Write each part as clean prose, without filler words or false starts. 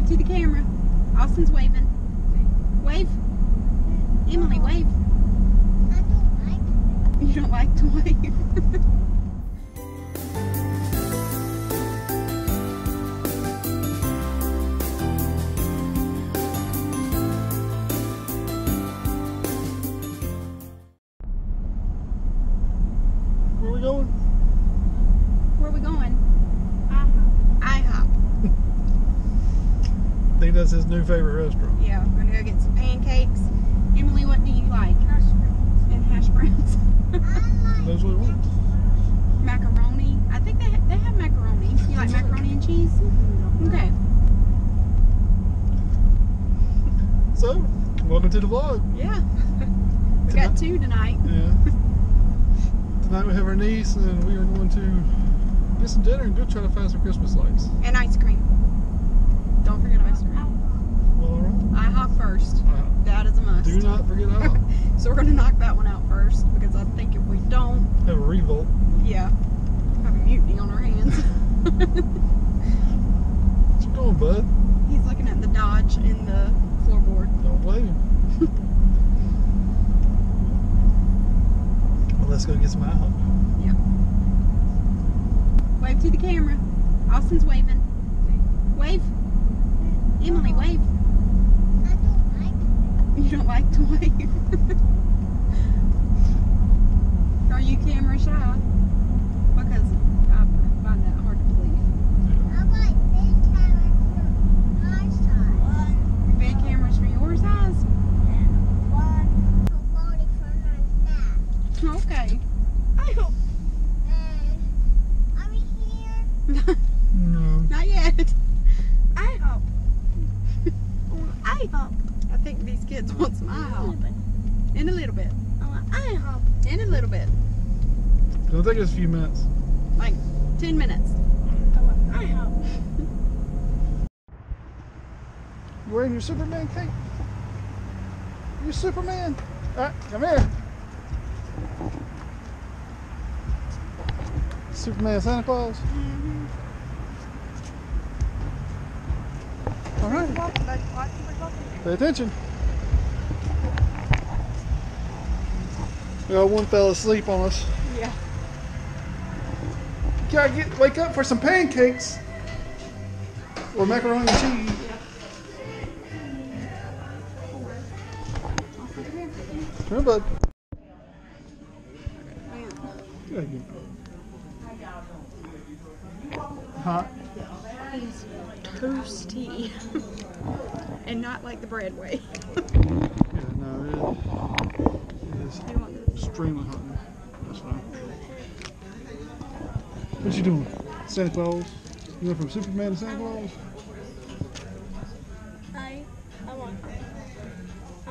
Wave to the camera. Austin's waving. Wave. Emily, wave. I don't like it. You don't like to wave? Where are we going? Where are we going? IHOP. I think that's his new favorite restaurant. Yeah, we're gonna go get some pancakes. Emily, what do you like? Hash browns. And hash browns. I like Those are the ones. Macaroni. I think they have macaroni. You like macaroni and cheese? Okay. So, welcome to the vlog. Yeah. We got two tonight. Yeah. Tonight we have our niece and we are going to get some dinner and go try to find some Christmas lights. And ice cream. Don't forget ice cream. Well, alright. IHOP first. That is a must. Do not forget IHOP. So we're going to knock that one out first because I think if we don't, Have a revolt. yeah, have a mutiny on our hands. What's going, bud? He's looking at the Dodge in the floorboard. Don't blame him. Well, let's go get some IHOP. Yeah. Wave to the camera. Austin's waving. Wave. Emily, wave. I don't like it. You don't like to wave? Are you camera shy? Because I find that hard to believe. I like big camera for my size. Big cameras for your size? One holding for my back. Okay. I hope. Are we here? No. Not yet. I hope. I hope. I think these kids want some IHOP. In a little bit. I hope. In a little bit. It'll take us a few minutes. Like 10 minutes. I hope. You wearing your Superman cape? You Superman? Alright, come here. Superman Santa Claus? Mm-hmm. Alright. Pay attention. We got one fell asleep on us. Yeah. You gotta wake up for some pancakes. Or macaroni and cheese. Come here, bud. Good idea. Hot. It's toasty. And not like the bread way. Yeah, no, it is You want extremely hot now. That's fine. What you doing? Santa Claus? You went from Superman to Santa Claus? I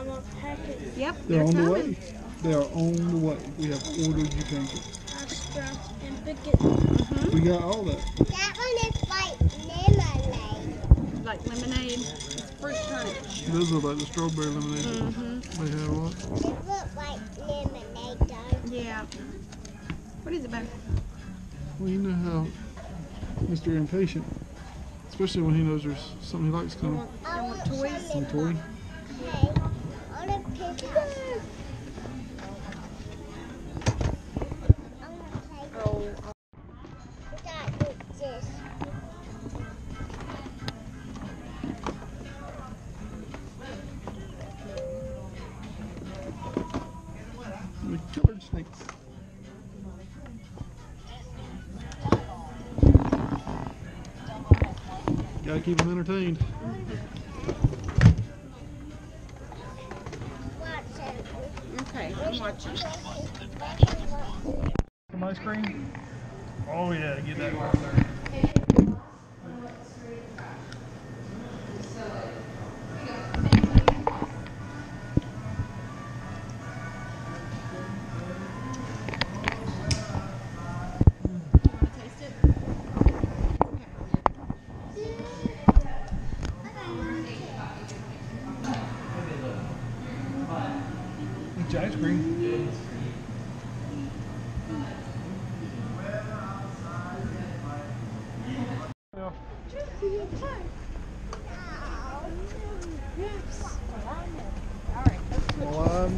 want packets. Yep, They're on the coming. way. They are on the way. We have ordered you pancakes. Hash browns and biscuits. Mm-hmm. We got all that. That one is like lemonade. Like lemonade. It's fruit punch. Those are like the strawberry lemonade. Mm-hmm. They have what? It looks like lemonade though. Yeah. What is it, babe? Well, you know how Mr. Impatient, especially when he knows there's something he likes You coming. want toys? Some toy. Hey, I want a picture. Oh. That is this. The colored snakes. Gotta keep them entertained. Watch it. Okay, I'm watching. Some ice cream? Oh yeah, get that right there. Taste it? Eat your ice cream.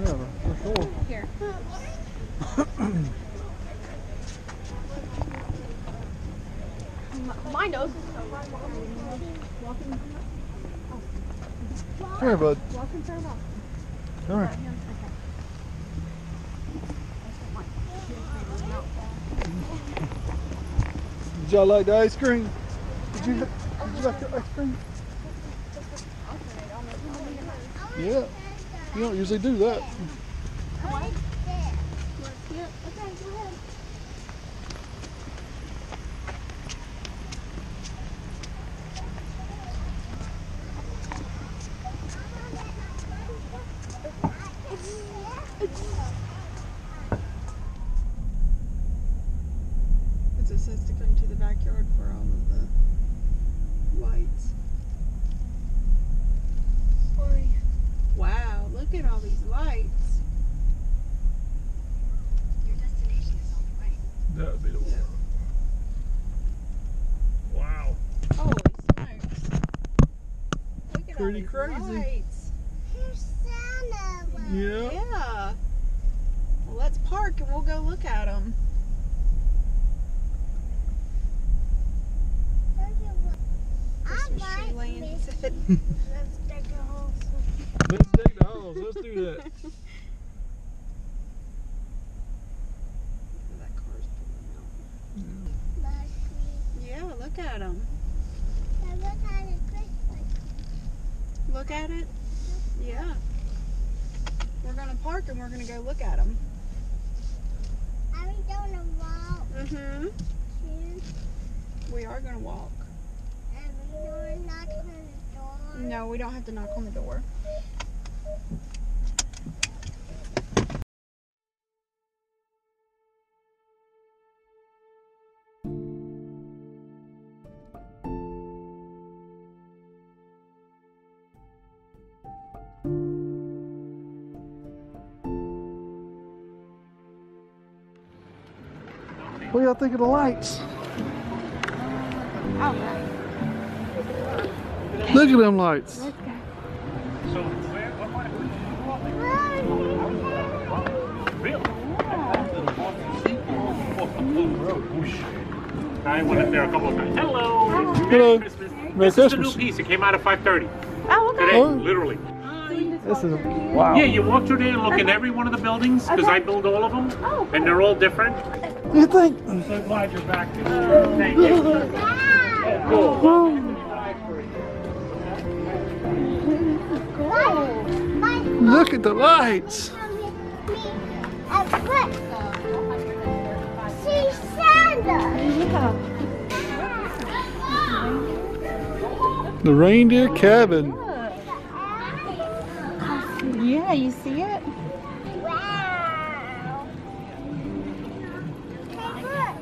never, for sure. Here. My nose is so right. Come here, bud. Walking turn off. Come here. Did y'all like the ice cream? Did you like the ice cream? Yeah. You don't usually do that. It says to come to the backyard for all of the lights. Wow, look at all these lights. Your destination is on the right. That would be the one. Wow. Holy smokes. Look at Pretty all these crazy. lights. Here's Santa. Yeah. Yeah. Well, let's park and we'll go look at them. Christmas tree land, he said. Let's take a whole Let's dig the holes. Let's do that. That car's pulling out. Look Yeah, look at them. at it, Christmas. Look at it? Yeah. We're going to park and we're going to go look at them. Are we going to walk Mm-hmm. soon? We are going to walk. And we're not going to door. No, we don't have to knock on the door. What do y'all think of the lights? Oh, Look at them lights. let's go. I went up there a couple of times. Hello. Hello. Merry Christmas. Merry This is the Christmas. new piece. It came out at 5:30 Oh, okay. today, Oh. literally. This is wow. Yeah, you walk through there and look at every one of the buildings because I build all of them, and they're all different. What do you think? I'm so glad you're back. Thank you. Cool. Look at the lights. See Santa. The reindeer cabin. Yeah, you see it? Wow. Hey, look.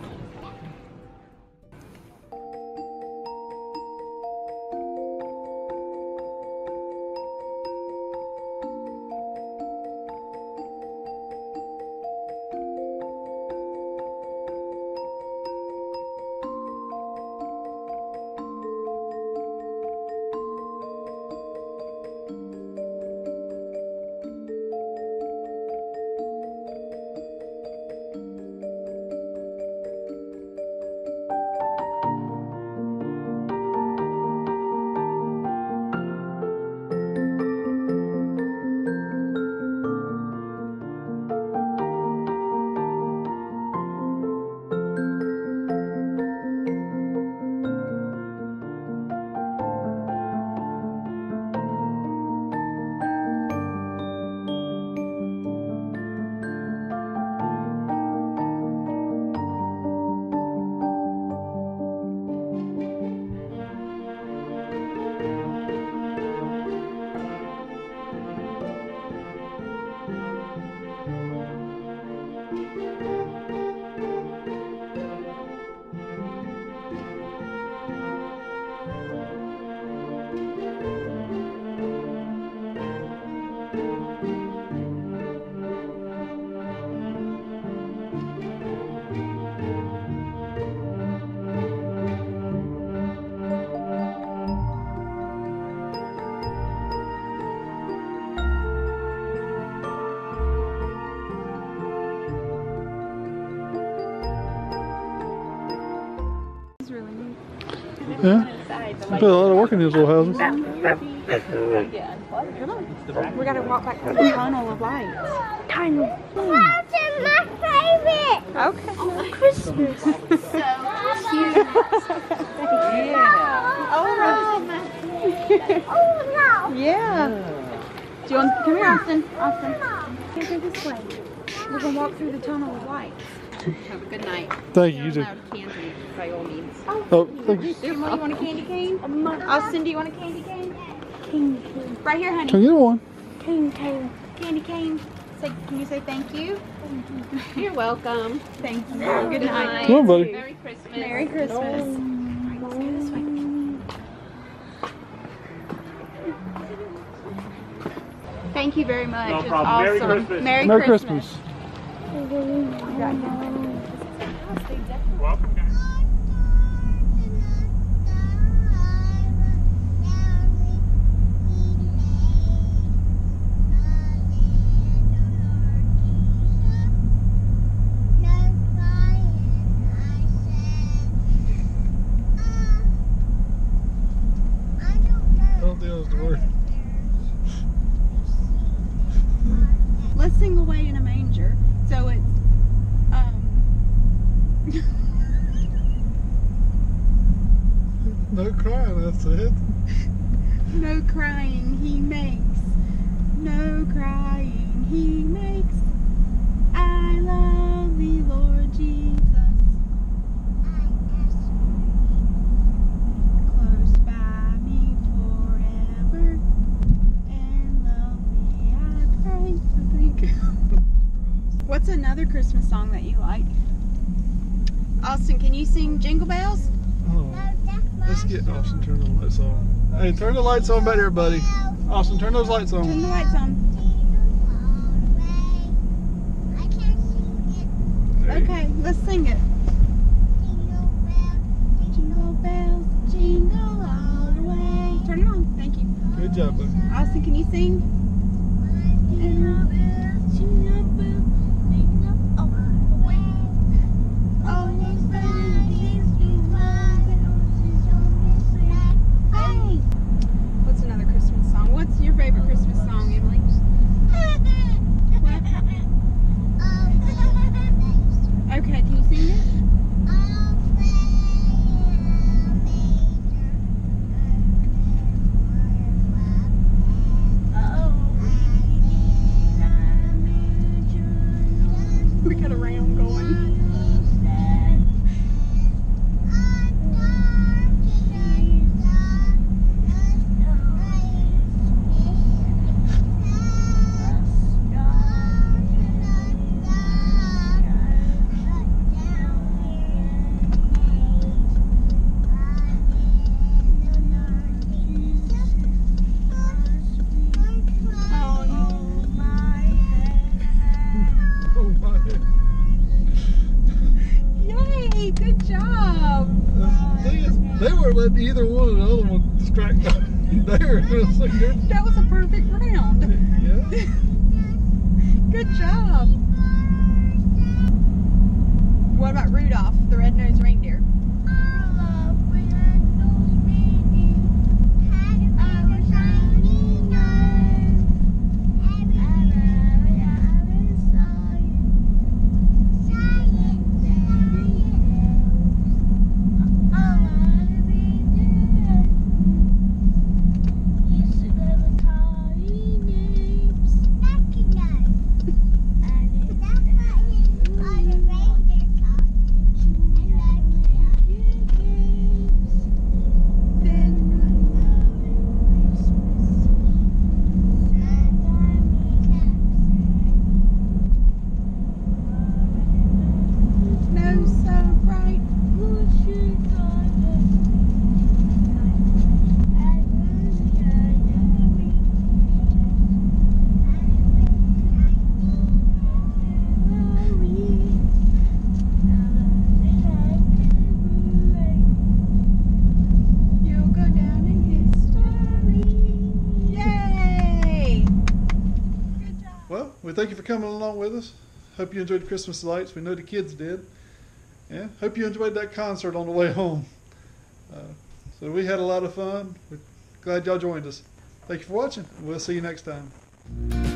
Yeah. I put a lot of work in these little houses. We gotta walk back to the tunnel of lights. Tunnel. That's my favorite. Okay. Christmas. So cute. Yeah. Oh no. Yeah. Do you want? Come here, Austin. Austin. Can't go this way. We're gonna walk through the tunnel of lights. Have a good night. Thank you. You too. Candy, by all means. Oh, thank you. You want a candy cane? Austin, do you want a candy cane? Candy cane. Right here, honey. Can I get one? Candy cane. Candy cane. Say, can you say thank you? Thank you. You're welcome. Thank you. Good night. Come on, buddy. Merry Christmas. Merry Christmas. All right, let's go this way. Thank you very much. No It's problem. awesome. Merry Christmas. Merry Merry Christmas. Christmas. Welcome, guys. I don't think that was the word. Let's sing Away in a Manger. So it's No crying, that's it. no crying he makes. No crying he makes. I love thee, Lord Jesus. Close by me forever. And love me, I pray. I think. What's another Christmas song that you like? Austin, can you sing Jingle Bells? Oh, let's get Austin to turn the lights on. Hey, turn the lights on back there, buddy. Austin, turn those lights on. Turn the lights on. Okay, let's sing it. Jingle bells, jingle all the way. Turn it on. Thank you. Good job, buddy. Austin, can you sing? Jingle bells, jingle bells, jingle all the way. All these bells, hey! What's another Christmas song? What's your favorite Christmas song, Emily? What? Okay, can you sing it? We got a round going. Oh my. Yay! Good job! The thing is, they weren't letting either one of the other one distract them. That was a perfect round. Yeah. Good job. What about Rudolph, the red-nosed reindeer? Well, we thank you for coming along with us. Hope you enjoyed Christmas lights. We know the kids did. Yeah. Hope you enjoyed that concert on the way home. So we had a lot of fun. We're glad y'all joined us. Thank you for watching. We'll see you next time.